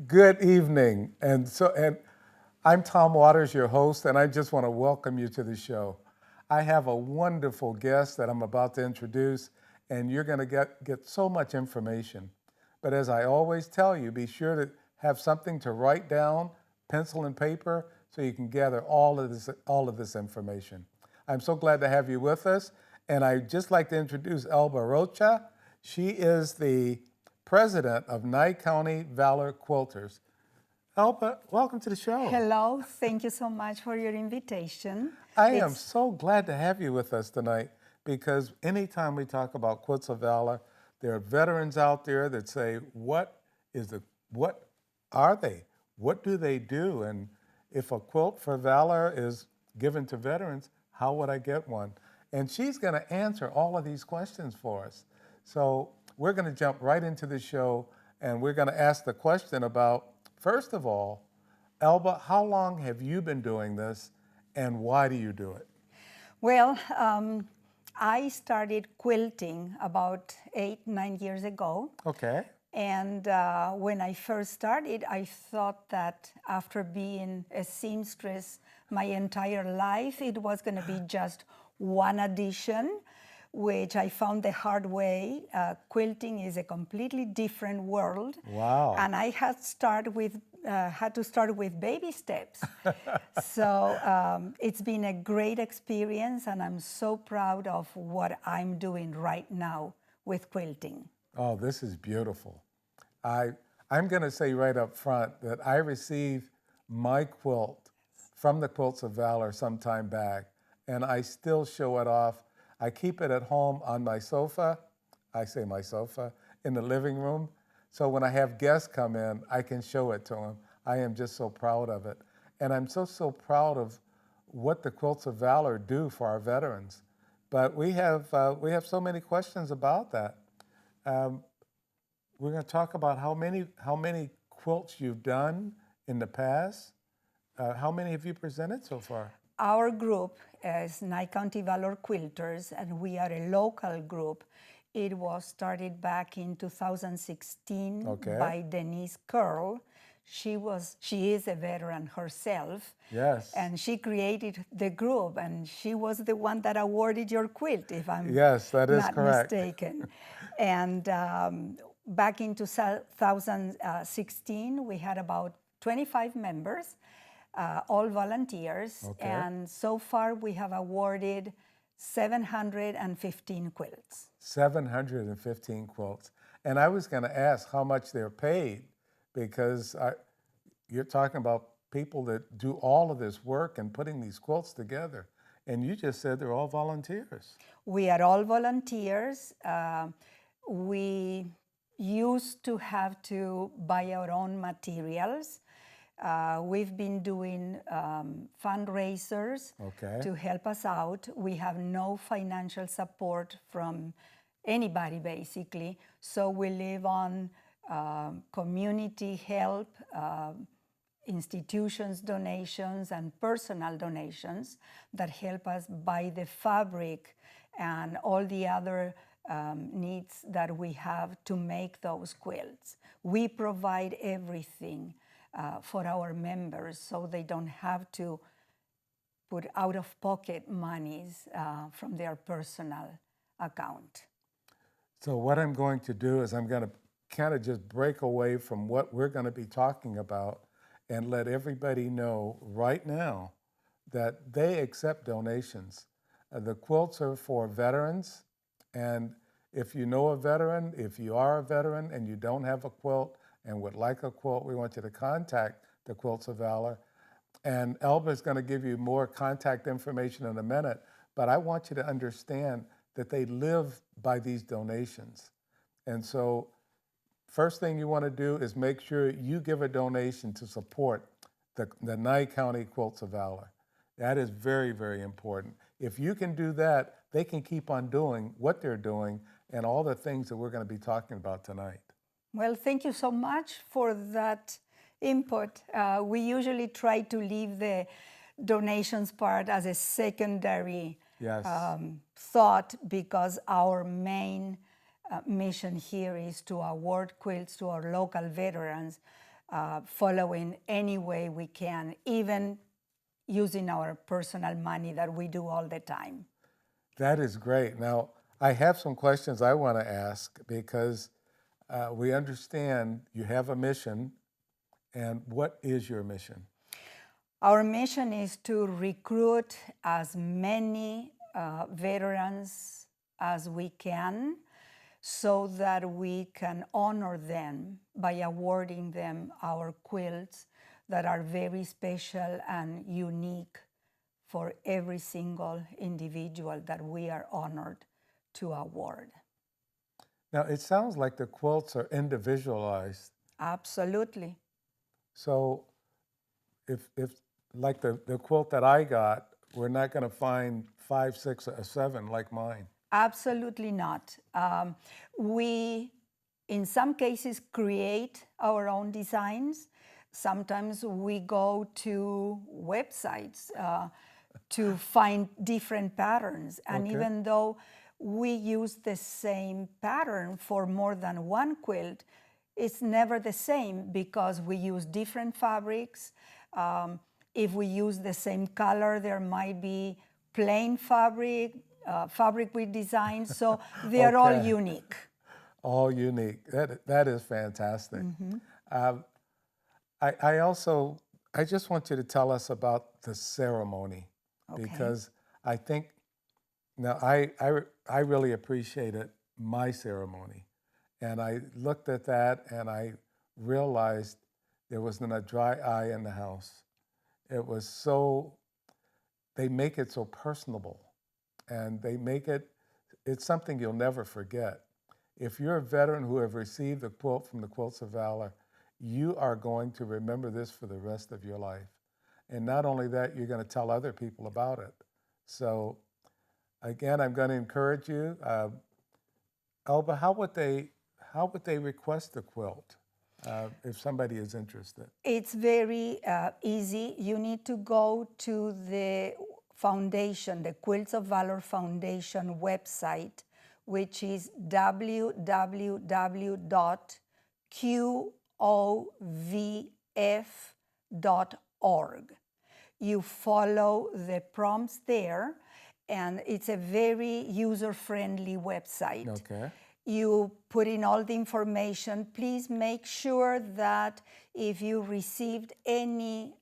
Good evening. And I'm Tom Waters, your host, and I just want to welcome you to the show. I have a wonderful guest that I'm about to introduce, and you're going to get so much information. But as I always tell you, be sure to have something to write down, pencil and paper, so you can gather all of this information. I'm so glad to have you with us, and I'd just like to introduce Elba Rocha. She is the president of Nye County Valor Quilters. Elba, welcome to the show. Hello, thank you so much for your invitation. I am so glad to have you with us tonight because anytime we talk about Quilts of Valor, there are veterans out there that say, what are they? What do they do? And if a quilt for Valor is given to veterans, how would I get one? And she's going to answer all of these questions for us. So we're going to jump right into the show, and we're going to ask the question about, first of all, Elba, how long have you been doing this, and why do you do it? Well, I started quilting about 8-9 years ago. Okay. And when I first started, I thought that after being a seamstress my entire life, it was going to be just one addition, which I found the hard way. Quilting is a completely different world. Wow. And I had to start with baby steps. So it's been a great experience, and I'm so proud of what I'm doing right now with quilting. Oh, this is beautiful. I'm going to say right up front that I received my quilt from the Quilts of Valor some time back, and I still show it off. I keep it at home on my sofa. I say my sofa, in the living room. So when I have guests come in, I can show it to them. I am just so proud of it. And I'm so proud of what the Quilts of Valor do for our veterans. But we have so many questions about that. We're going to talk about how many quilts you've done in the past. How many have you presented so far? Our group is Nye County Valor Quilters, and we are a local group. It was started back in 2016 by Denise Curl. She is a veteran herself. Yes. And she created the group, and she was the one that awarded your quilt, if I'm yes, that is not correct. mistaken. And back in 2016, we had about 25 members. All volunteers, and so far we have awarded 715 quilts. 715 quilts. And I was going to ask how much they're paid, because you're talking about people that do all of this work and putting these quilts together. And you just said they're all volunteers. We are all volunteers. We used to have to buy our own materials. We've been doing fundraisers to help us out. We have no financial support from anybody, basically. So we live on community help, institutions' donations, and personal donations that help us buy the fabric and all the other needs that we have to make those quilts. We provide everything for our members, so they don't have to put out-of-pocket monies from their personal account. So what I'm going to do is I'm going to kind of just break away from what we're going to be talking about and let everybody know right now that they accept donations. The quilts are for veterans, and if you know a veteran, if you are a veteran and you don't have a quilt, and would like a quilt, we want you to contact the Quilts of Valor. And Elba is going to give you more contact information in a minute, but I want you to understand that they live by these donations. And so first thing you want to do is make sure you give a donation to support the Nye County Quilts of Valor. That is very, very important. If you can do that, they can keep on doing what they're doing and all the things that we're going to be talking about tonight. Well, thank you so much for that input. We usually try to leave the donations part as a secondary thought, because our main mission here is to award quilts to our local veterans. following any way we can, even using our personal money that we do all the time. That is great. Now, I have some questions I want to ask because we understand you have a mission. And what is your mission? Our mission is to recruit as many veterans as we can so that we can honor them by awarding them our quilts that are very special and unique for every single individual that we are honored to award. Now, it sounds like the quilts are individualized. Absolutely. So if like the quilt that I got, we're not going to find 5, 6, or 7 like mine. Absolutely not. We, in some cases, create our own designs. Sometimes we go to websites to find different patterns. And Okay. even though we use the same pattern for more than one quilt, it's never the same because we use different fabrics. If we use the same color, there might be plain fabric, fabric with designs. So they are all Okay. unique. All unique. That is fantastic. I just want you to tell us about the ceremony, Okay. because I think, now I really appreciated my ceremony, and I looked at that and I realized there wasn't a dry eye in the house. It was so, they make it so personable, and they make it's something you'll never forget. If you're a veteran who have received a quilt from the Quilts of Valor, you are going to remember this for the rest of your life. And not only that, you're going to tell other people about it. So again, I'm going to encourage you. Elba, how would they request the quilt if somebody is interested? It's very easy. You need to go to the foundation, the Quilts of Valor Foundation website, which is www.qovf.org. You follow the prompts there, and it's a very user-friendly website. Okay. You put in all the information. Please make sure that if you received any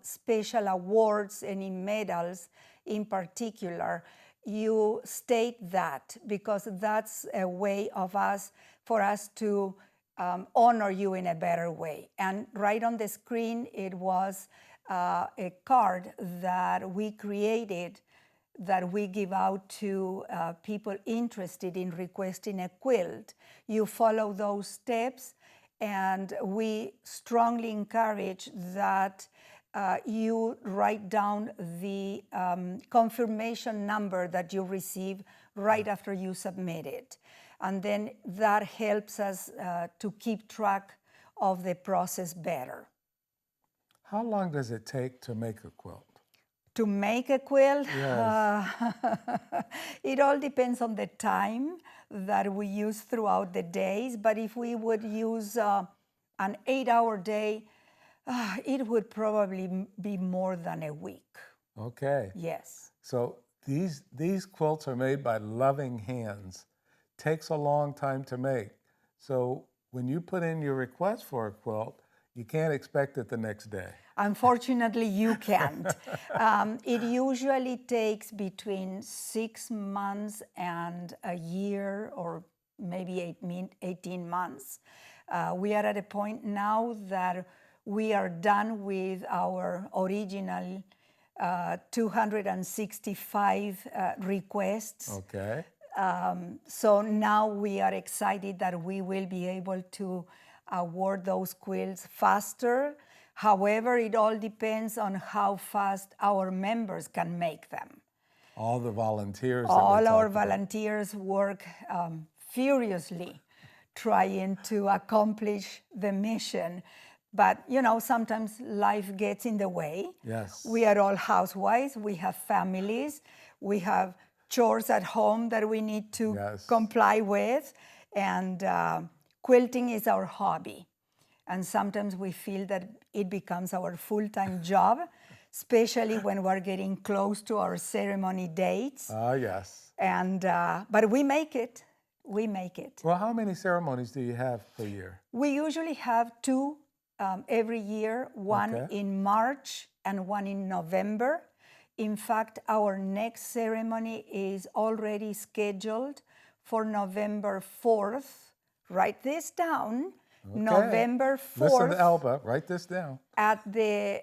special awards, any medals in particular, you state that, because that's a way of for us to honor you in a better way. And right on the screen, it was a card that we created that we give out to people interested in requesting a quilt. You follow those steps, and we strongly encourage that you write down the confirmation number that you receive right after you submit it. And then that helps us to keep track of the process better. How long does it take to make a quilt? To make a quilt, Yes. it all depends on the time that we use throughout the days. But if we would use an 8-hour day, it would probably be more than a week. Okay. Yes. So these quilts are made by loving hands. Takes a long time to make. So when you put in your request for a quilt, you can't expect it the next day. Unfortunately, you can't. It usually takes between 6 months and a year, or maybe 18 months. We are at a point now that we are done with our original 265 requests. Okay. So now we are excited that we will be able to award those quilts faster. However, it all depends on how fast our members can make them. All the volunteers. All our volunteers work furiously trying to accomplish the mission. But, you know, sometimes life gets in the way. Yes. We are all housewives. We have families. We have chores at home that we need to comply with. And quilting is our hobby. And sometimes we feel that it becomes our full-time job, especially when we're getting close to our ceremony dates. Ah, yes. And but we make it. We make it. Well, how many ceremonies do you have per year? We usually have two every year, one Okay. in March and one in November. In fact, our next ceremony is already scheduled for November 4th. Write this down. Okay. November 4th. Listen to Elba. Write this down. At the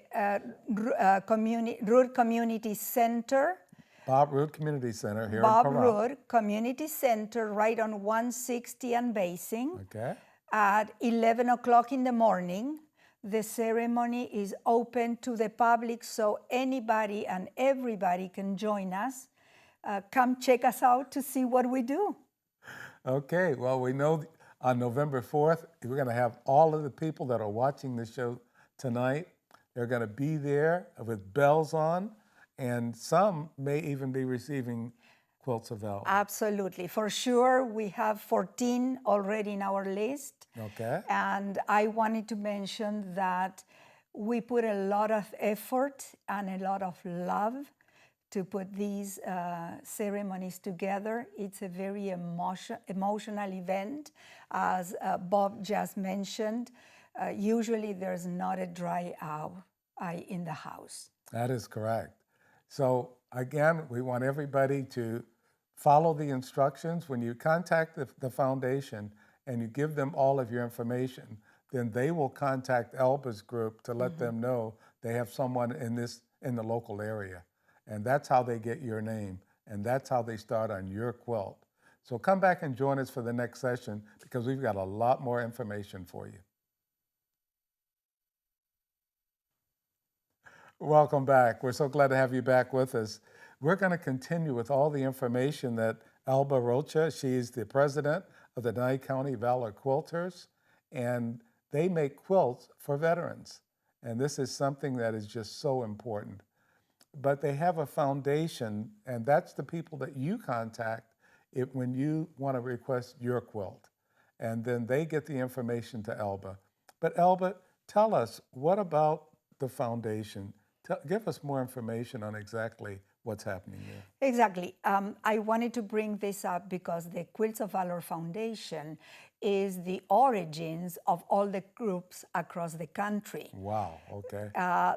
Root Community Center. Bob Root Community Center here Bob in Pahrump. Root Community Center, right on 160 and Basing. Okay. At 11 o'clock in the morning. The ceremony is open to the public, so anybody and everybody can join us. Come check us out to see what we do. Okay, well, we know on November 4th, we're going to have all of the people that are watching the show tonight. They're going to be there with bells on, and some may even be receiving Quilts of Elba. Absolutely. For sure, we have 14 already in our list. Okay. And I wanted to mention that we put a lot of effort and a lot of love to put these ceremonies together. It's a very emotional event. As Bob just mentioned, usually there's not a dry eye in the house. That is correct. So again, we want everybody to follow the instructions. When you contact the foundation and you give them all of your information, then they will contact Elba's group to let them know they have someone in the local area. And that's how they get your name. And that's how they start on your quilt. So come back and join us for the next session because we've got a lot more information for you. Welcome back. We're so glad to have you back with us. We're going to continue with all the information that Elba Rocha, she's the president of the Nye County Valor Quilters, and they make quilts for veterans. And this is something that is just so important. But they have a foundation, and that's the people that you contact when you want to request your quilt. And then they get the information to Elba. But Elba, tell us, what about the foundation? Give us more information on exactly what's happening there. Exactly. I wanted to bring this up because the Quilts of Valor Foundation is the origins of all the groups across the country. Wow, okay.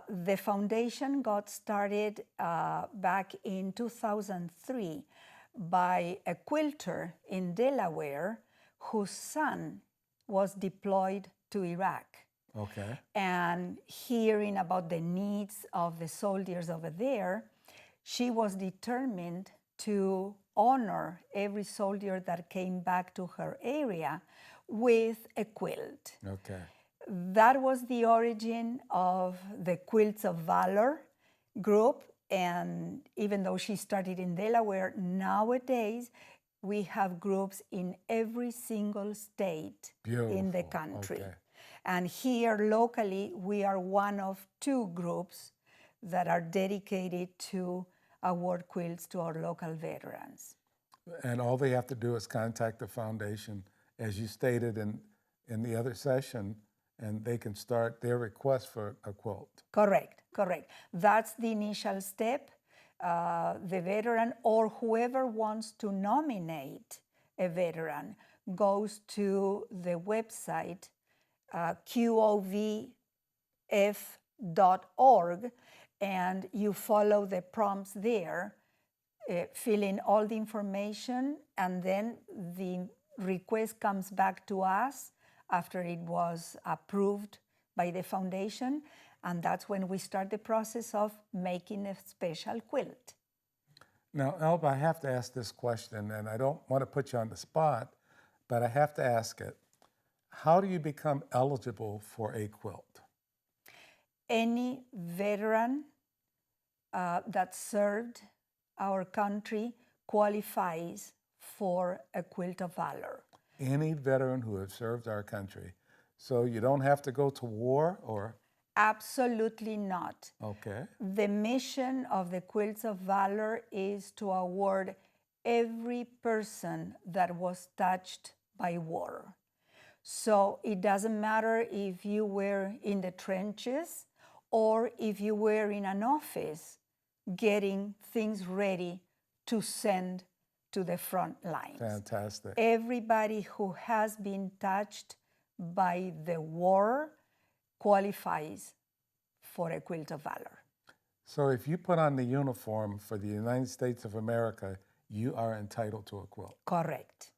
The foundation got started back in 2003 by a quilter in Delaware whose son was deployed to Iraq. Okay. And hearing about the needs of the soldiers over there, she was determined to honor every soldier that came back to her area with a quilt. Okay. That was the origin of the Quilts of Valor group. And even though she started in Delaware, nowadays we have groups in every single state in the country. Okay. And here locally, we are one of two groups that are dedicated to award quilts to our local veterans. And all they have to do is contact the foundation, as you stated in the other session, and they can start their request for a quilt. Correct, correct. That's the initial step. The veteran or whoever wants to nominate a veteran goes to the website qovf.org, and you follow the prompts there, fill in all the information, and then the request comes back to us after it was approved by the foundation, and that's when we start the process of making a special quilt. Now, Elba, I have to ask this question, and I don't want to put you on the spot, but I have to ask it. How do you become eligible for a quilt? Any veteran that served our country qualifies for a Quilt of Valor. Any veteran who has served our country. So you don't have to go to war or? Absolutely not. Okay. The mission of the Quilts of Valor is to award every person that was touched by war. So it doesn't matter if you were in the trenches or if you were in an office getting things ready to send to the front lines. Fantastic. Everybody who has been touched by the war qualifies for a Quilt of Valor. So if you put on the uniform for the United States of America, you are entitled to a quilt. Correct.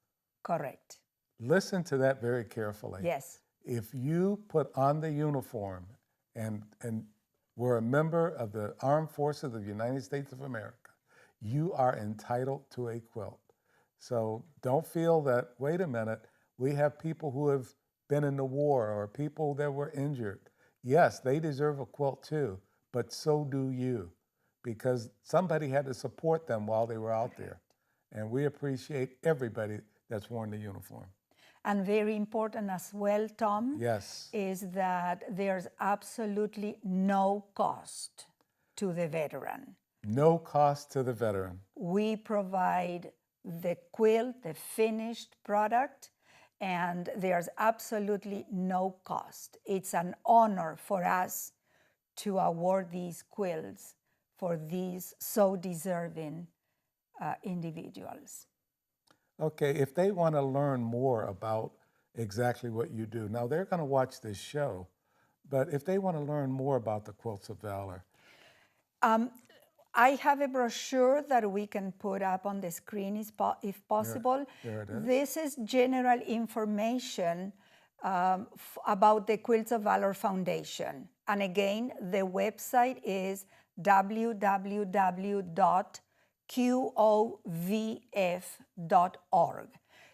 Correct. Listen to that very carefully. Yes. If you put on the uniform and were a member of the Armed Forces of the United States of America, you are entitled to a quilt. So don't feel that, wait a minute, we have people who have been in the war or people that were injured. Yes, they deserve a quilt too, but so do you, because somebody had to support them while they were out there. And we appreciate everybody that's worn the uniform. And very important as well, Tom, Yes. is that there's absolutely no cost to the veteran. No cost to the veteran. We provide the quilt, the finished product, and there's absolutely no cost. It's an honor for us to award these quilts for these so deserving individuals. Okay, if they want to learn more about exactly what you do, now they're going to watch this show, but if they want to learn more about the Quilts of Valor. I have a brochure that we can put up on the screen if possible. There it is. This is general information about the Quilts of Valor Foundation. And again, the website is www.qovf.org.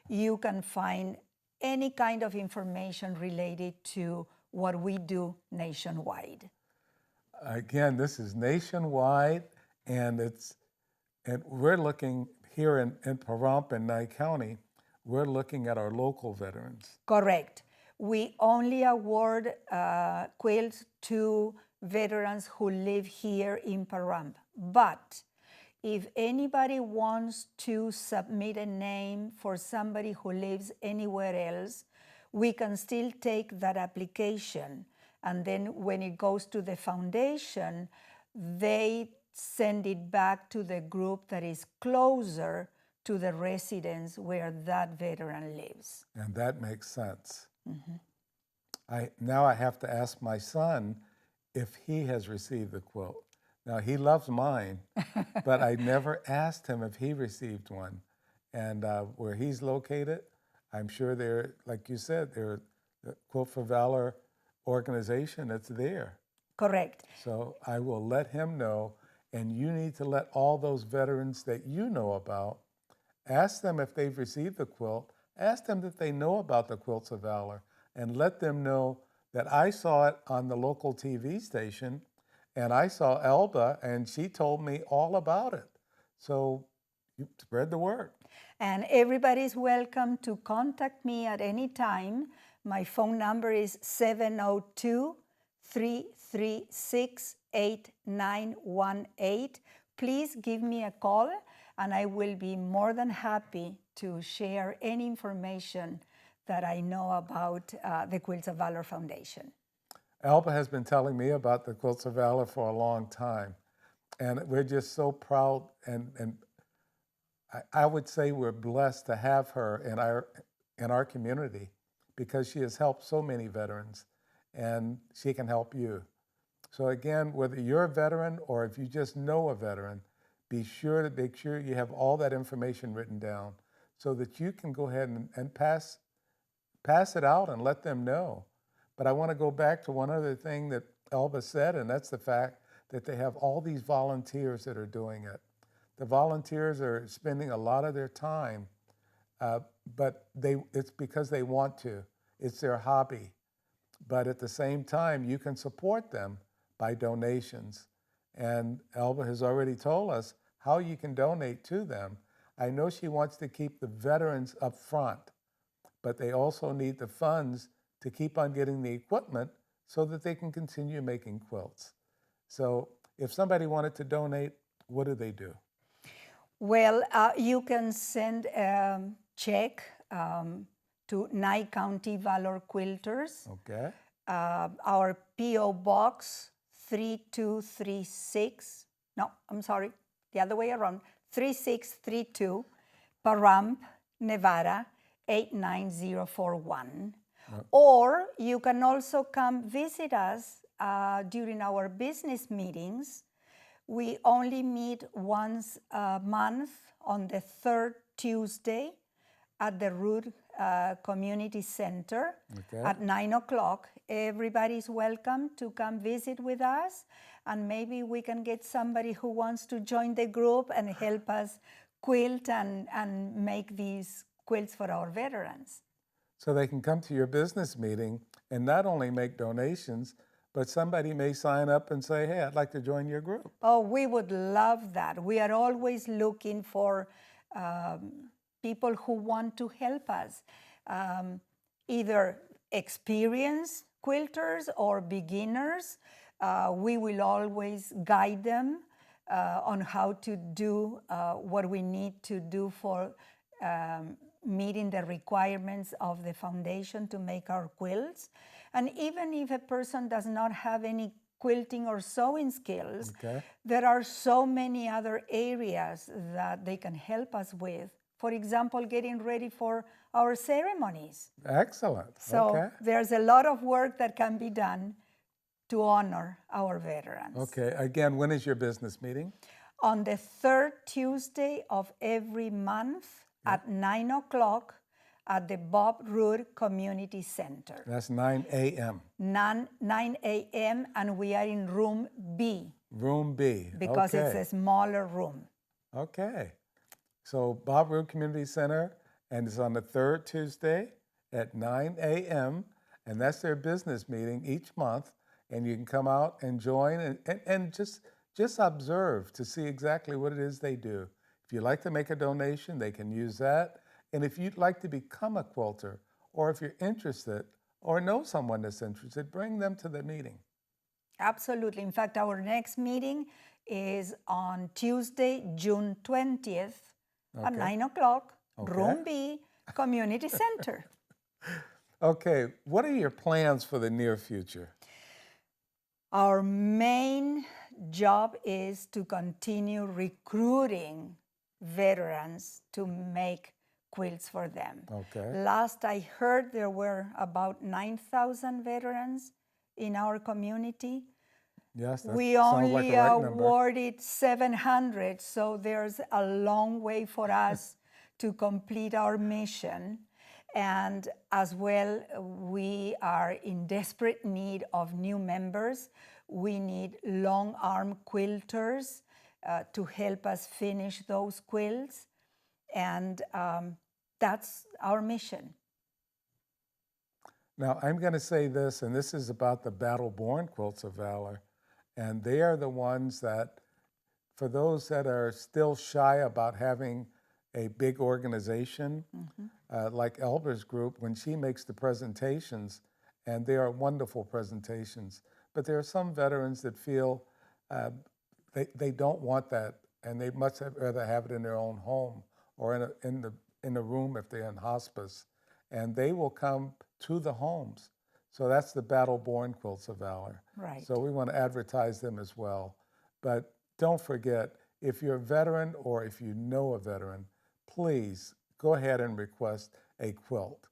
You can find any kind of information related to what we do nationwide. Again, this is nationwide, and we're looking here in Pahrump in Nye County, we're looking at our local veterans. Correct. We only award quilts to veterans who live here in Pahrump. But if anybody wants to submit a name for somebody who lives anywhere else, we can still take that application. And then when it goes to the foundation, they send it back to the group that is closer to the residence where that veteran lives. And that makes sense. Mm-hmm. Now I have to ask my son if he has received the quilt. Now he loves mine, but I never asked him if he received one. And where he's located, I'm sure they're, like you said, they're the Quilt for Valor organization that's there. Correct. So I will let him know, and you need to let all those veterans that you know about, ask them if they've received the quilt, ask them if they know about the Quilts of Valor, and let them know that I saw it on the local TV station, and I saw Elba, and she told me all about it. So you spread the word. And everybody's welcome to contact me at any time. My phone number is 702-336-8918. Please give me a call, and I will be more than happy to share any information that I know about the Quilts of Valor Foundation. Elba has been telling me about the Quilts of Valor for a long time, and we're just so proud, and I would say we're blessed to have her in our community, because she has helped so many veterans, and she can help you. So again, whether you're a veteran or if you just know a veteran, be sure to make sure you have all that information written down so that you can go ahead and pass it out and let them know. But I want to go back to one other thing that Elba said, and that's the fact that they have all these volunteers that are doing it. The volunteers are spending a lot of their time, but it's because they want to. It's their hobby. But at the same time, you can support them by donations. And Elba has already told us how you can donate to them. I know she wants to keep the veterans up front, but they also need the funds to keep on getting the equipment so that they can continue making quilts. So if somebody wanted to donate, what do they do? Well, you can send a check to Nye County Valor Quilters. Okay. Our P.O. Box 3236. No, I'm sorry, the other way around. 3632, Pahrump, Nevada 89041. Or you can also come visit us during our business meetings. We only meet once a month on the third Tuesday at the Root Community Center at 9 o'clock. Everybody's welcome to come visit with us, and maybe we can get somebody who wants to join the group and help us quilt and make these quilts for our veterans. So they can come to your business meeting and not only make donations, but somebody may sign up and say, hey, I'd like to join your group. Oh, we would love that. We are always looking for people who want to help us, either experienced quilters or beginners. We will always guide them on how to do what we need to do for meeting the requirements of the foundation to make our quilts. And even if a person does not have any quilting or sewing skills, there are so many other areas that they can help us with. For example, getting ready for our ceremonies. Excellent. So there's a lot of work that can be done to honor our veterans. Okay, again, when is your business meeting? On the third Tuesday of every month at 9 o'clock at the Bob Root Community Center. That's 9 a.m. 9 a.m. and we are in room B. Room B. Because it's a smaller room. Okay. So Bob Root Community Center, and it's on the third Tuesday at 9 a.m. And that's their business meeting each month. And you can come out and join and just observe to see exactly what it is they do. If you'd like to make a donation, they can use that. And if you'd like to become a quilter, or if you're interested, or know someone that's interested, bring them to the meeting. Absolutely. In fact, our next meeting is on Tuesday, June 20th at 9 o'clock, room B, Community Center. Okay, what are your plans for the near future? Our main job is to continue recruiting veterans to make quilts for them. Okay. Last I heard, there were about 9,000 veterans in our community. Yes, that we sounds only like the right number. awarded 700, so there's a long way for us to complete our mission. And as well, we are in desperate need of new members. We need long arm quilters to help us finish those quilts. And that's our mission. Now, I'm going to say this, and this is about the Battle-Born Quilts of Valor. And they are the ones that, for those that are still shy about having a big organization, like Elba's group, when she makes the presentations, and they are wonderful presentations, but there are some veterans that feel they don't want that, and they much rather have it in their own home or in the room if they're in hospice, and they will come to the homes. So that's the Battle-Born Quilts of Valor. Right. So we want to advertise them as well. But don't forget, if you're a veteran or if you know a veteran, please go ahead and request a quilt.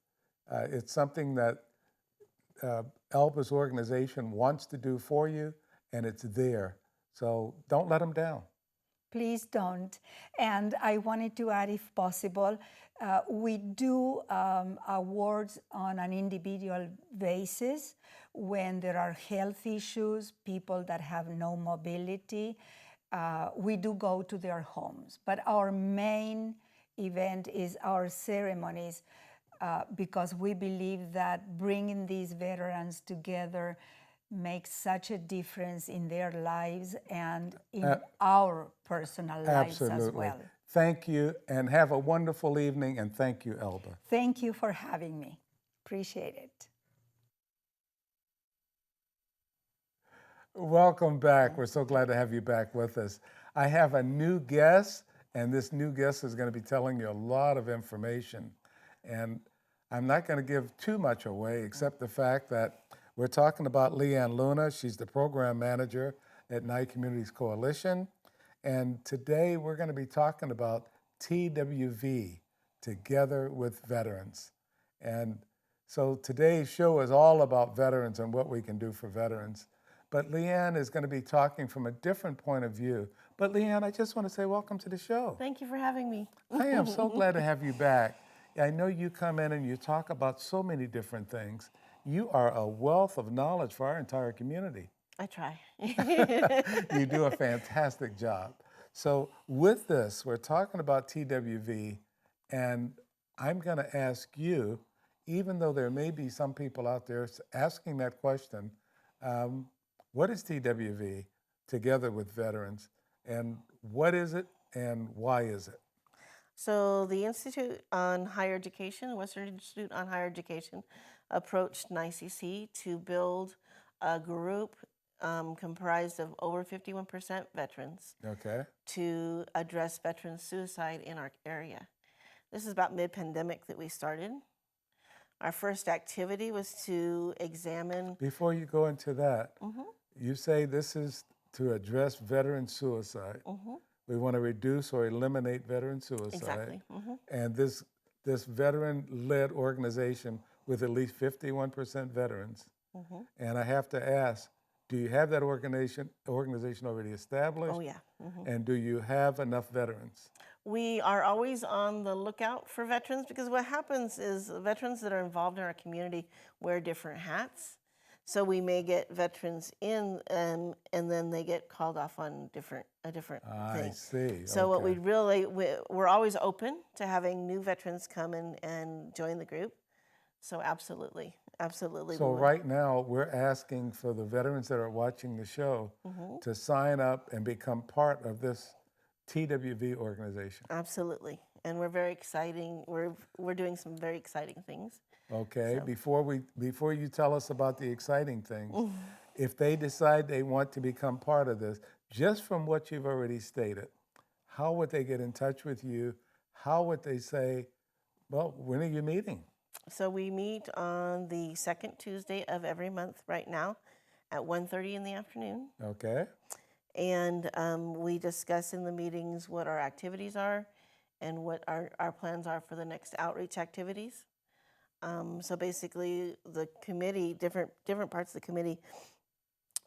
It's something that Elba's organization wants to do for you, and it's there. So don't let them down. Please don't. And I wanted to add, if possible, we do awards on an individual basis when there are health issues, people that have no mobility. We do go to their homes. But our main event is our ceremonies because we believe that bringing these veterans together makes such a difference in their lives and in our personal lives as well. Thank you, and have a wonderful evening, and thank you, Elba. Thank you for having me. Appreciate it. Welcome back. We're so glad to have you back with us. I have a new guest, and this new guest is going to be telling you a lot of information. And I'm not going to give too much away, except the fact that we're talking about LeeAnn Luna. She's the program manager at Nye Communities Coalition. And today we're going to be talking about TWV, Together with Veterans. And so today's show is all about veterans and what we can do for veterans. But LeeAnn is going to be talking from a different point of view. But LeeAnn, I just want to say welcome to the show. Thank you for having me. I am so glad to have you back. I know you come in and you talk about so many different things. You are a wealth of knowledge for our entire community. I try. You do a fantastic job. So with this, we're talking about TWV, and I'm going to ask you, even though there may be some people out there asking that question, what is TWV, Together with Veterans, and what is it and why is it? So the Institute on Higher Education, Western Institute on Higher Education, approached NYCC to build a group comprised of over 51% veterans to address veteran suicide in our area. This is about mid-pandemic that we started. Our first activity was to examine... Before you go into that, you say this is to address veteran suicide. We want to reduce or eliminate veteran suicide. Exactly. And this veteran-led organization with at least 51% veterans. And I have to ask, do you have that organization already established? Oh, yeah. And do you have enough veterans? We are always on the lookout for veterans, because what happens is veterans that are involved in our community wear different hats. So we may get veterans in, and then they get called off on a different thing. I see. So what we're always open to having new veterans come in and join the group. So absolutely. So right now we're asking for the veterans that are watching the show to sign up and become part of this TWV organization. Absolutely. And we're very exciting. We're doing some very exciting things. Okay, so. Before you tell us about the exciting things, if they decide they want to become part of this, just from what you've already stated, how would they get in touch with you? How would they say, well, when are you meeting? So we meet on the second Tuesday of every month right now at 1:30 in the afternoon. Okay. And we discuss in the meetings what our activities are and what our plans are for the next outreach activities. So basically, the committee, different parts of the committee,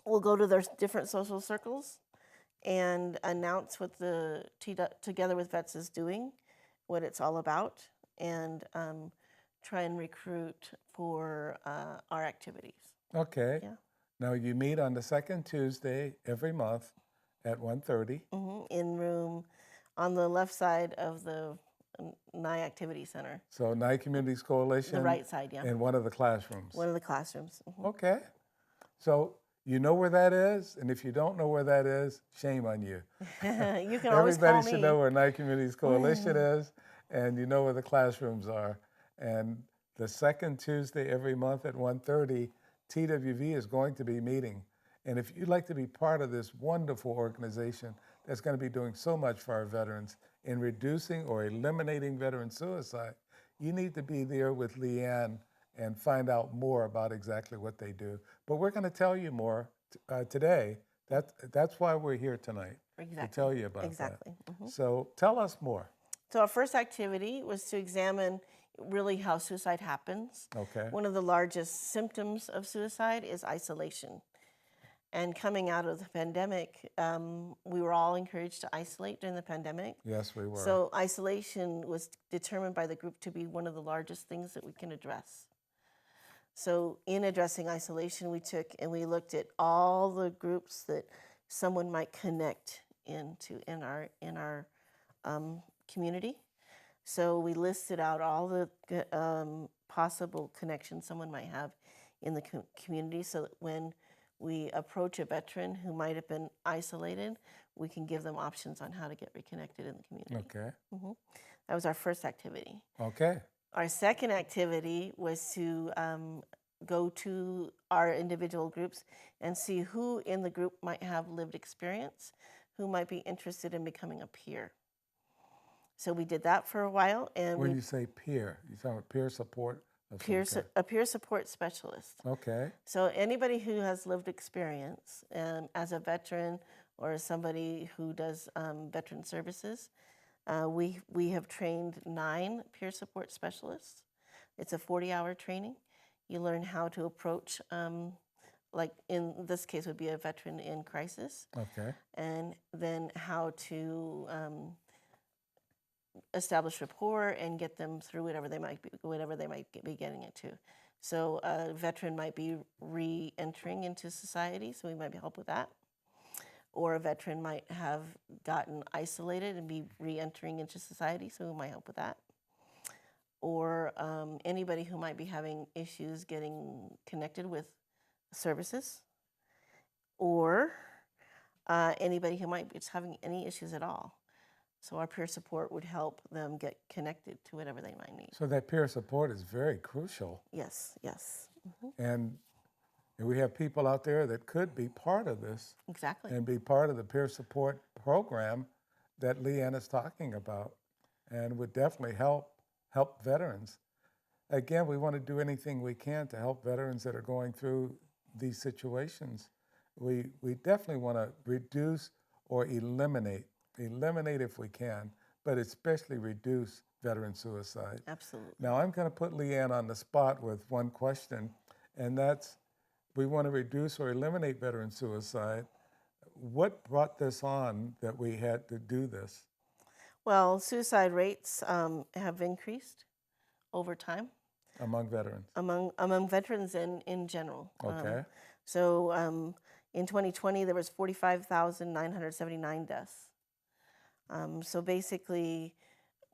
will go to their different social circles and announce what the Together with Vets is doing, what it's all about, and try and recruit for our activities. Okay. Yeah. Now you meet on the second Tuesday every month at 1:30. In room on the left side of the Nye Activity Center. So Nye Communities Coalition. The right side, yeah. In one of the classrooms. One of the classrooms. Okay. So you know where that is, and if you don't know where that is, shame on you. You can always call me. Everybody should know where Nye Communities Coalition is, and you know where the classrooms are. And the second Tuesday every month at 1:30, TWV is going to be meeting. And if you'd like to be part of this wonderful organization that's going to be doing so much for our veterans in reducing or eliminating veteran suicide, you need to be there with LeeAnn and find out more about exactly what they do. But we're going to tell you more today. That's why we're here tonight, to tell you about that. So tell us more. So our first activity was to examine really how suicide happens. Okay. One of the largest symptoms of suicide is isolation. And coming out of the pandemic, we were all encouraged to isolate during the pandemic. Yes, we were. So isolation was determined by the group to be one of the largest things that we can address. So in addressing isolation, we looked at all the groups that someone might connect into in our community. So we listed out all the possible connections someone might have in the community, so that when we approach a veteran who might have been isolated, we can give them options on how to get reconnected in the community. Okay. That was our first activity. Okay. Our second activity was to go to our individual groups and see who in the group might have lived experience, who might be interested in becoming a peer. So we did that for a while. And when you say peer, you're talking about peer support of some kind? A peer support specialist. Okay. So anybody who has lived experience as a veteran or as somebody who does veteran services, we have trained 9 peer support specialists. It's a 40-hour training. You learn how to approach, like in this case would be a veteran in crisis, Okay. and then how to establish rapport and get them through whatever they might be getting into. So a veteran might be re-entering into society, so we might be help with that. Or a veteran might have gotten isolated and be re-entering into society, so we might help with that. Or anybody who might be having issues getting connected with services. Or anybody who might be just having any issues at all. So our peer support would help them get connected to whatever they might need. So that peer support is very crucial. Yes, yes. Mm-hmm. And we have people out there that could be part of this. Exactly. And be part of the peer support program that LeeAnn is talking about, and would definitely help veterans. Again, we want to do anything we can to help veterans that are going through these situations. We definitely want to reduce or eliminate if we can, but especially reduce veteran suicide. Absolutely. Now, I'm going to put LeeAnn on the spot with one question, and that's, we want to reduce or eliminate veteran suicide. What brought this on that we had to do this? Well, suicide rates have increased over time. Among veterans? Among veterans and in general. Okay. So in 2020, there was 45,979 deaths. So basically,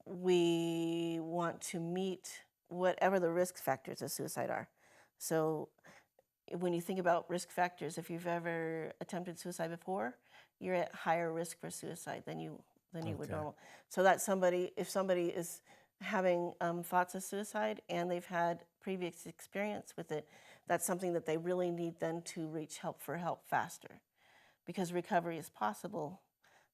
we want to meet whatever the risk factors of suicide are. So when you think about risk factors, if you've ever attempted suicide before, you're at higher risk for suicide than you would normal. So that's if somebody is having thoughts of suicide and they've had previous experience with it, that's something that they really need then to reach help faster, because recovery is possible,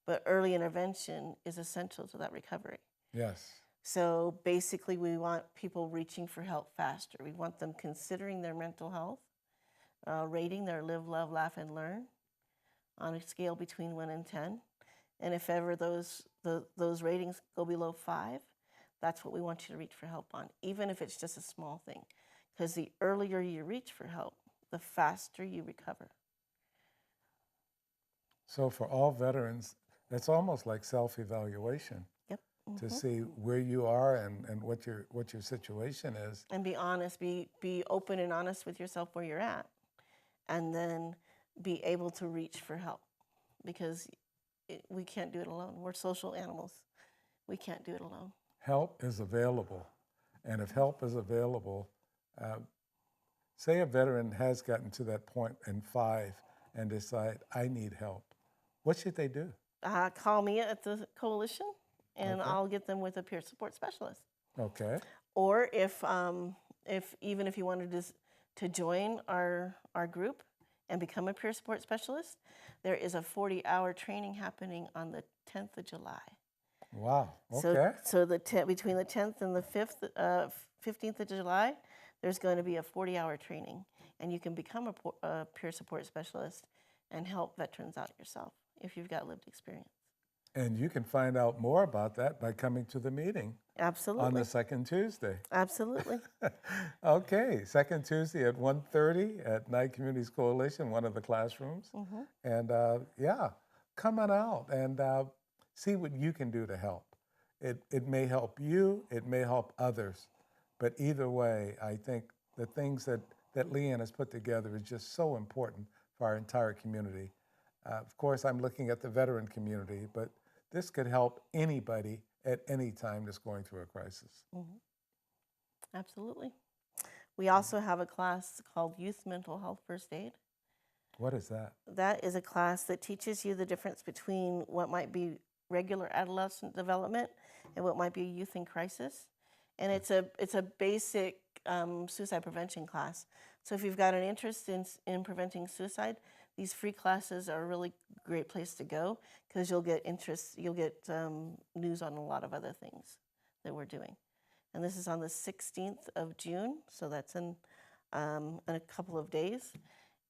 but early intervention is essential to that recovery. Yes. So basically, we want people reaching for help faster. We want them considering their mental health, rating their live, love, laugh, and learn on a scale between 1 and 10. And if ever those ratings go below 5, that's what we want you to reach for help on, even if it's just a small thing. Because the earlier you reach for help, the faster you recover. So for all veterans, it's almost like self-evaluation. Yep. Mm-hmm. To see where you are and what your situation is. And be honest, be open and honest with yourself where you're at, and then be able to reach for help, because we can't do it alone. We're social animals. We can't do it alone. Help is available, and if help is available, say a veteran has gotten to that point in 5 and decide, I need help. What should they do? Call me at the coalition, and I'll get them with a peer support specialist. Okay. Or if even if you wanted to join our group and become a peer support specialist, there is a 40-hour training happening on the 10th of July. Wow. Okay. So between the 10th and the 15th of July, there's going to be a 40-hour training, and you can become a peer support specialist and help veterans out yourself if you've got lived experience. And you can find out more about that by coming to the meeting. Absolutely. On the second Tuesday. Absolutely. Okay, second Tuesday at 1:30 at Nye Communities Coalition, one of the classrooms. Mm-hmm. And yeah, come on out and see what you can do to help. It may help you, it may help others, but either way, I think the things that LeeAnn has put together is just so important for our entire community. Of course, I'm looking at the veteran community, but this could help anybody at any time that's going through a crisis. Mm-hmm. Absolutely. We also have a class called Youth Mental Health First Aid. What is that? That is a class that teaches you the difference between what might be regular adolescent development and what might be a youth in crisis. And it's a basic suicide prevention class. So if you've got an interest in preventing suicide, these free classes are a really great place to go, because you'll get news on a lot of other things that we're doing. and this is on the 16th of June, so that's in a couple of days.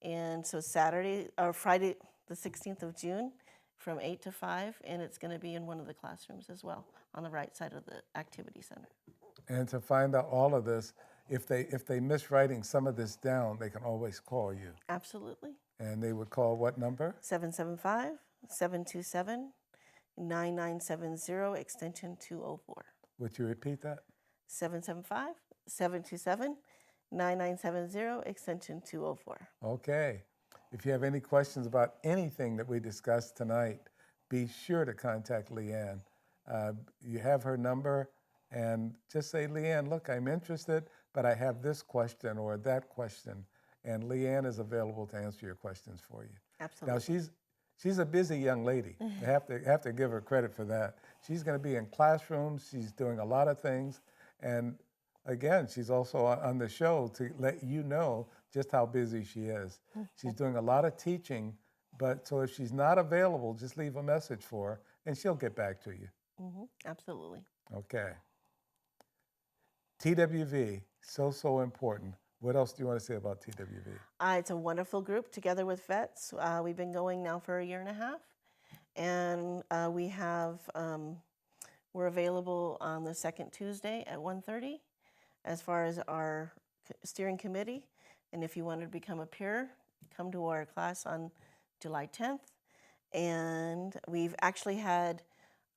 And so Saturday or Friday, the 16th of June, from 8 to 5, and it's going to be in one of the classrooms as well, on the right side of the activity center. And to find out all of this, if they miss writing some of this down, they can always call you. Absolutely. And they would call what number? 775-727-9970, extension 204. Would you repeat that? 775-727-9970, extension 204. Okay. If you have any questions about anything that we discussed tonight, be sure to contact LeeAnn. You have her number, and just say, LeeAnn, look, I'm interested, but I have this question or that question. And LeeAnn is available to answer your questions for you. Absolutely. Now, she's a busy young lady. I have to give her credit for that. She's going to be in classrooms. She's doing a lot of things. And again, she's also on the show to let you know just how busy she is. She's doing a lot of teaching, but so if she's not available, just leave a message for her, and she'll get back to you. Absolutely. Okay. TWV, so important. What else do you want to say about TWV? It's a wonderful group together with vets. We've been going now for a year and a half, and we're available on the second Tuesday at 1:30 as far as our steering committee. And if you want to become a peer, come to our class on July 10th. And we've actually had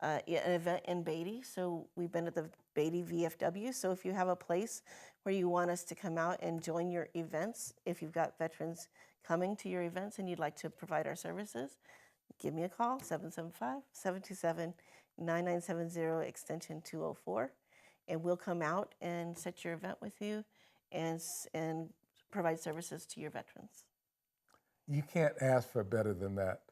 an event in Beatty, so we've been at the Beatty VFW. So if you have a place where you want us to come out and join your events, if you've got veterans coming to your events and you'd like to provide our services, give me a call, 775-727-9970, extension 204, and we'll come out and set your event with you and provide services to your veterans. You can't ask for better than that.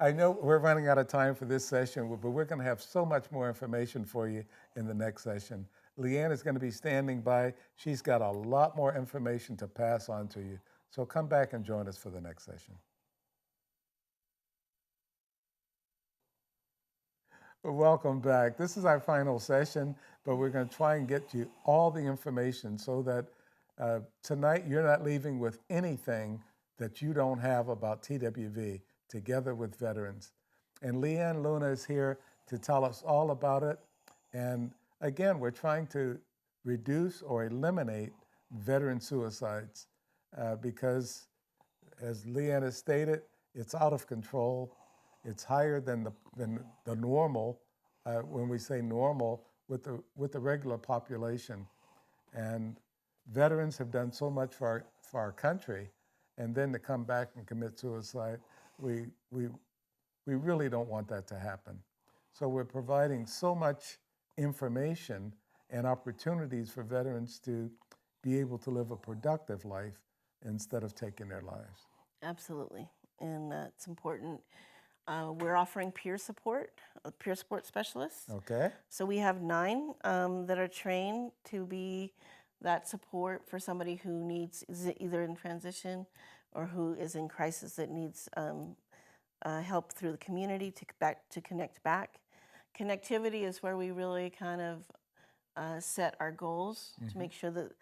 I know we're running out of time for this session, but we're going to have so much more information for you in the next session. LeeAnn is going to be standing by. She's got a lot more information to pass on to you. So come back and join us for the next session. Welcome back. This is our final session, but we're going to try and get you all the information so that tonight you're not leaving with anything that you don't have about TWV, Together with Veterans. And LeeAnn Luna is here to tell us all about it. And again, we're trying to reduce or eliminate veteran suicides because, as LeeAnn has stated, it's out of control. It's higher than the normal, when we say normal, with the regular population. And veterans have done so much for our country, and then to come back and commit suicide, we really don't want that to happen. So we're providing so much information and opportunities for veterans to be able to live a productive life instead of taking their lives. Absolutely, and it's important. We're offering peer support specialists. Okay. So we have 9 that are trained to be that support for somebody who is either in transition or who is in crisis that needs help through the community to connect back. Connectivity is where we really kind of set our goals to make sure that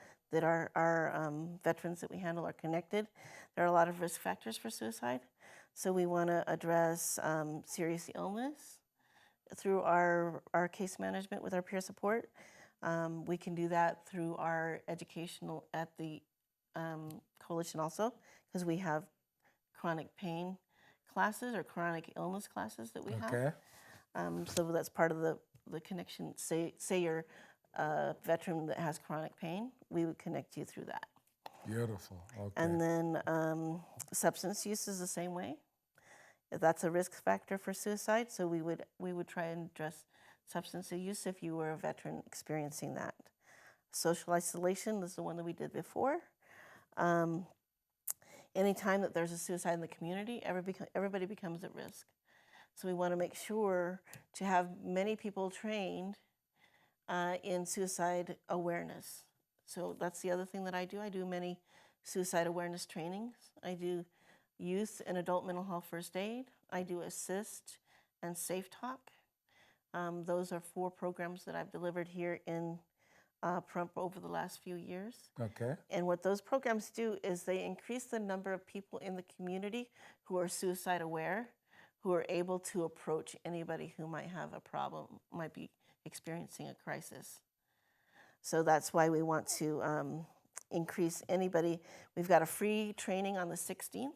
our veterans that we handle are connected. There are a lot of risk factors for suicide. So we want to address serious illness through our case management with our peer support. We can do that through our educational at the coalition also, because we have chronic pain classes or chronic illness classes that we have. Okay. So that's part of the connection. Say you're a veteran that has chronic pain, we would connect you through that. Beautiful. Okay. And then substance use is the same way. That's a risk factor for suicide, so we would try and address substance use if you were a veteran experiencing that. Social isolation is the one that we did before. Anytime that there's a suicide in the community, everybody becomes at risk. So we want to make sure to have many people trained in suicide awareness. So that's the other thing that I do. I do many suicide awareness trainings. I do youth and adult mental health first aid. I do assist and safe talk. Those are 4 programs that I've delivered here in over the last few years. Okay. And what those programs do is they increase the number of people in the community who are suicide aware, who are able to approach anybody who might have a problem, might be experiencing a crisis. So that's why we want to increase anybody. We've got a free training on the 16th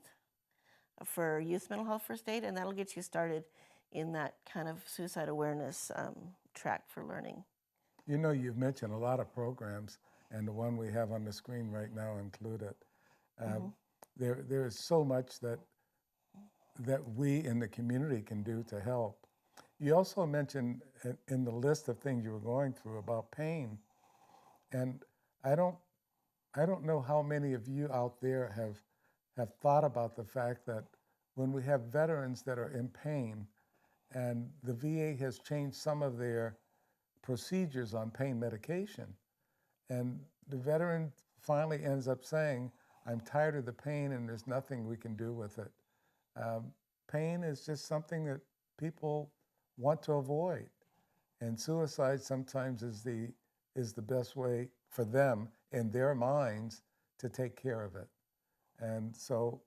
for youth mental health first aid, and that'll get you started in that kind of suicide awareness track for learning. You know, you've mentioned a lot of programs, and the one we have on the screen right now included. There is so much that we in the community can do to help. You also mentioned in the list of things you were going through about pain, and I don't know how many of you out there have thought about the fact that when we have veterans that are in pain, and the VA has changed some of their procedures on pain medication, and the veteran finally ends up saying, I'm tired of the pain and there's nothing we can do with it. Pain is just something that people want to avoid, and suicide sometimes is the best way for them in their minds to take care of it. And so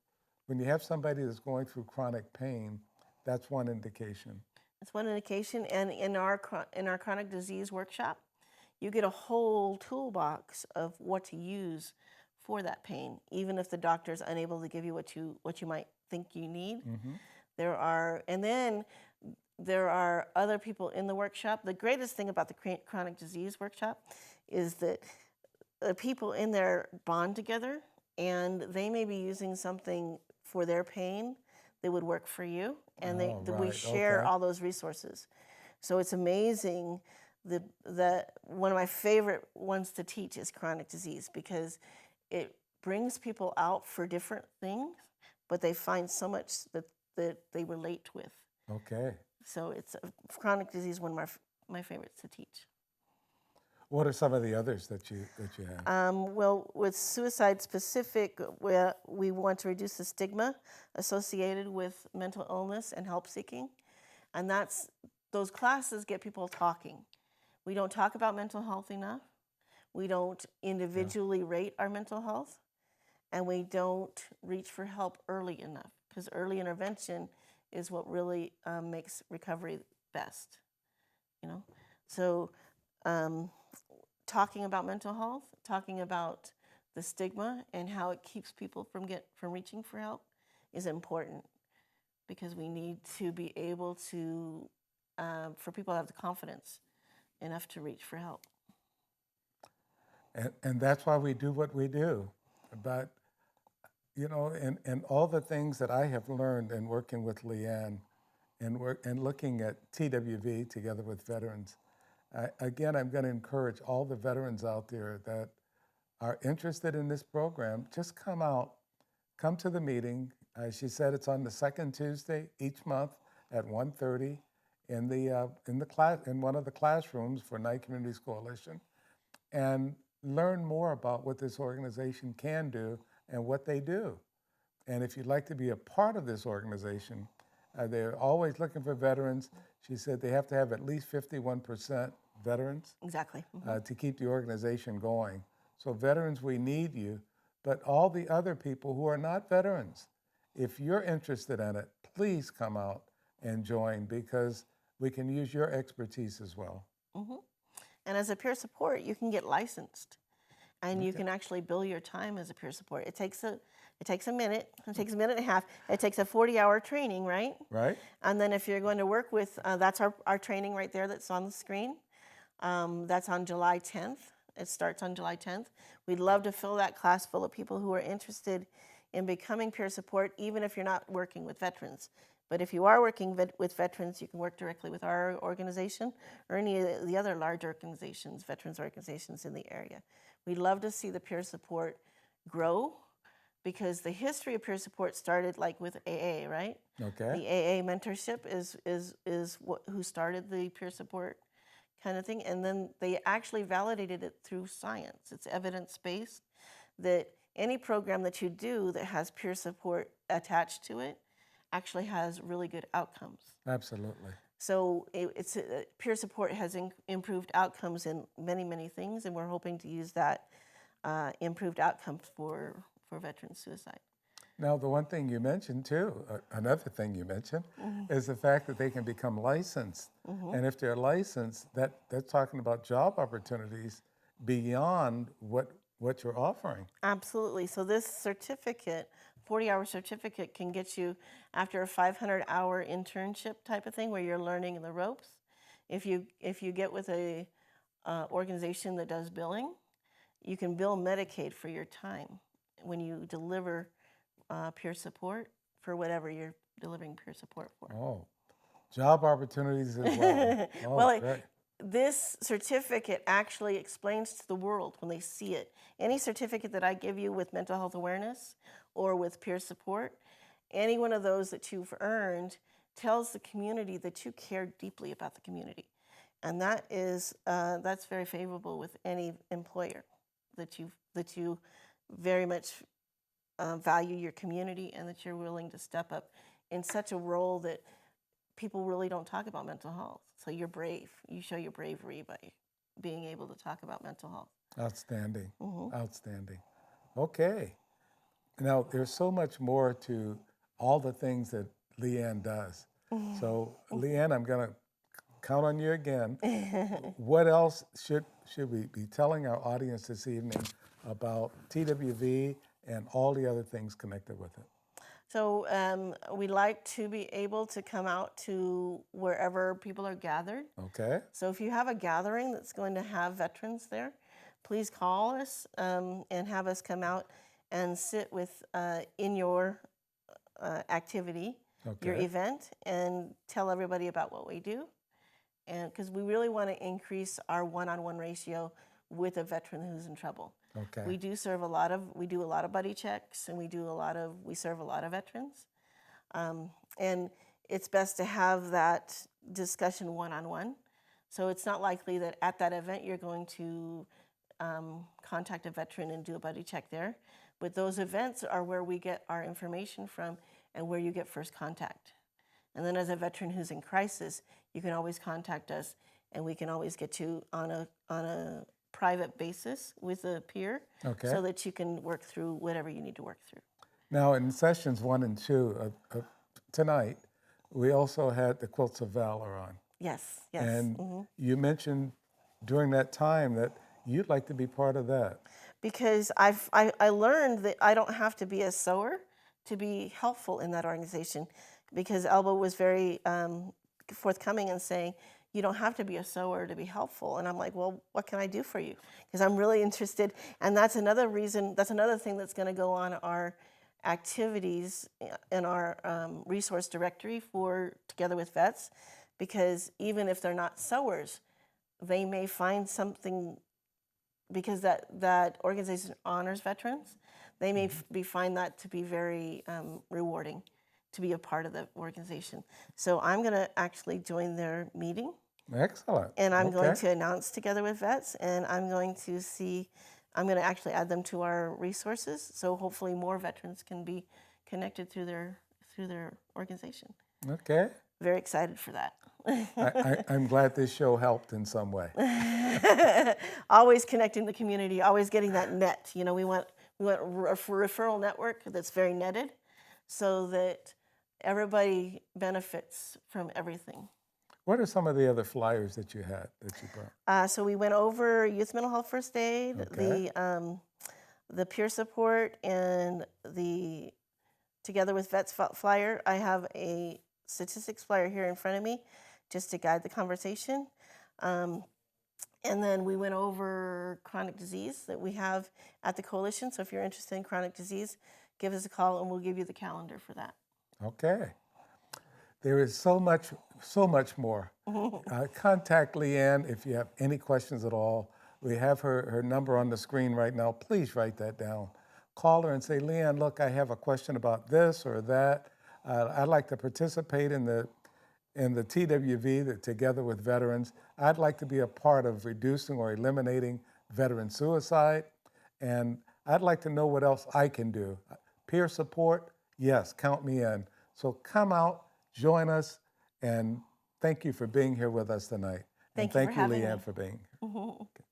when you have somebody that's going through chronic pain, that's one indication. That's one indication, and in our chronic disease workshop, you get a whole toolbox of what to use for that pain, even if the doctor's unable to give you what you might think you need. And then there are other people in the workshop. The greatest thing about the chronic disease workshop is that the people in there bond together, and they may be using something for their pain that would work for you, and we share all those resources. So it's amazing. One of my favorite ones to teach is chronic disease, because it brings people out for different things, but they find so much that they relate with. Okay. So it's chronic disease, one of my favorites to teach. What are some of the others that you have? Well, with suicide specific, we want to reduce the stigma associated with mental illness and help seeking. And those classes get people talking. We don't talk about mental health enough. We don't individually rate our mental health. And we don't reach for help early enough, because early intervention is what really makes recovery best. So talking about mental health, talking about the stigma and how it keeps people from reaching for help is important, because we need to be able to, for people to have the confidence enough to reach for help. And that's why we do what we do. But, and all the things that I have learned in working with LeeAnn and looking at TWV together with veterans, again, I'm going to encourage all the veterans out there that are interested in this program, just come out, come to the meeting. She said it's on the second Tuesday each month at 1:30 in one of the classrooms for Nye Communities Coalition, and learn more about what this organization can do and what they do. And if you'd like to be a part of this organization, they're always looking for veterans. She said they have to have at least 51% veterans. Exactly. To keep the organization going. So veterans, we need you, but all the other people who are not veterans, if you're interested in it, please come out and join, because we can use your expertise as well. And as a peer support, you can get licensed, and you can actually bill your time as a peer support. It takes a minute. It takes a minute and a half. It takes a 40-hour training, right? Right. And then if you're going to work with, that's our training right there that's on the screen. That's on July 10th. It starts on July 10th. We'd love to fill that class full of people who are interested in becoming peer support, even if you're not working with veterans. But if you are working with veterans, you can work directly with our organization or any of the other large organizations, veterans organizations in the area. We'd love to see the peer support grow, because the history of peer support started like with AA, right? Okay. The AA mentorship is who started the peer support kind of thing, and then they actually validated it through science. It's evidence-based that any program that you do that has peer support attached to it actually has really good outcomes. Absolutely. So it's peer support has improved outcomes in many, many things, and we're hoping to use that improved outcome for veteran suicide. Now, the one thing you mentioned too, another thing you mentioned, is the fact that they can become licensed. And if they're licensed, that's talking about job opportunities beyond what you're offering. Absolutely. So this certificate, 40-hour certificate, can get you after a 500-hour internship type of thing where you're learning the ropes. If you get with a organization that does billing, you can bill Medicaid for your time when you deliver peer support for whatever you're delivering peer support for. Oh, job opportunities as well. Oh, Well, great. this certificate actually explains to the world when they see it. Any certificate that I give you with mental health awareness or with peer support, any one of those that you've earned tells the community that you care deeply about the community. And that is, that's very favorable with any employer, that you very much value your community and that you're willing to step up in such a role that people really don't talk about mental health. So you're brave. You show your bravery by being able to talk about mental health. Outstanding. Outstanding. Okay. Now, there's so much more to all the things that LeeAnn does. So, LeeAnn, I'm going to count on you again. What else should we be telling our audience this evening about TWV and all the other things connected with it? So we like to be able to come out to wherever people are gathered. Okay. So if you have a gathering that's going to have veterans there, please call us and have us come out and sit with in your activity, your event, and tell everybody about what we do. And because we really want to increase our one-on-one ratio with a veteran who's in trouble. Okay. We do serve we do a lot of buddy checks, and we serve a lot of veterans. And it's best to have that discussion one-on-one. So it's not likely that at that event you're going to contact a veteran and do a buddy check there. But those events are where we get our information from and where you get first contact. And then as a veteran who's in crisis, you can always contact us, and we can always get you on a private basis with a peer, so that you can work through whatever you need to work through. Now, in sessions 1 and 2 tonight, we also had the Quilts of Valor on. Yes, yes. And you mentioned during that time that you'd like to be part of that. Because I learned that I don't have to be a sewer to be helpful in that organization, because Elba was very forthcoming in saying, you don't have to be a sewer to be helpful. And I'm like, well, what can I do for you? Because I'm really interested. And that's another reason, that's another thing that's going to go on our activities in our resource directory for Together with Vets. Because even if they're not sewers, they may find something, because that organization honors veterans, they may find that to be very rewarding to be a part of the organization. So I'm going to actually join their meeting. Excellent. And I'm going to announce Together with Vets, and I'm going to actually add them to our resources, so hopefully more veterans can be connected through their organization. Okay. Very excited for that. I'm glad this show helped in some way. Always connecting the community, always getting that net. You know, we want a referral network that's very netted, so that everybody benefits from everything. What are some of the other flyers that you had, that you brought? So we went over youth mental health first aid, the peer support, and the Together with Vets flyer. I have a statistics flyer here in front of me just to guide the conversation. And then we went over chronic disease that we have at the coalition. So if you're interested in chronic disease, give us a call and we'll give you the calendar for that. Okay. There is so much more. Contact LeeAnn if you have any questions at all. We have her number on the screen right now. Please write that down. Call her and say, LeeAnn, look, I have a question about this or that. I'd like to participate in the TWV, the Together with Veterans. I'd like to be a part of reducing or eliminating veteran suicide. And I'd like to know what else I can do. Peer support, yes, count me in. So come out, join us, and thank you for being here with us tonight. Thank and you for thank you, having LeeAnn, me. for being here. Okay.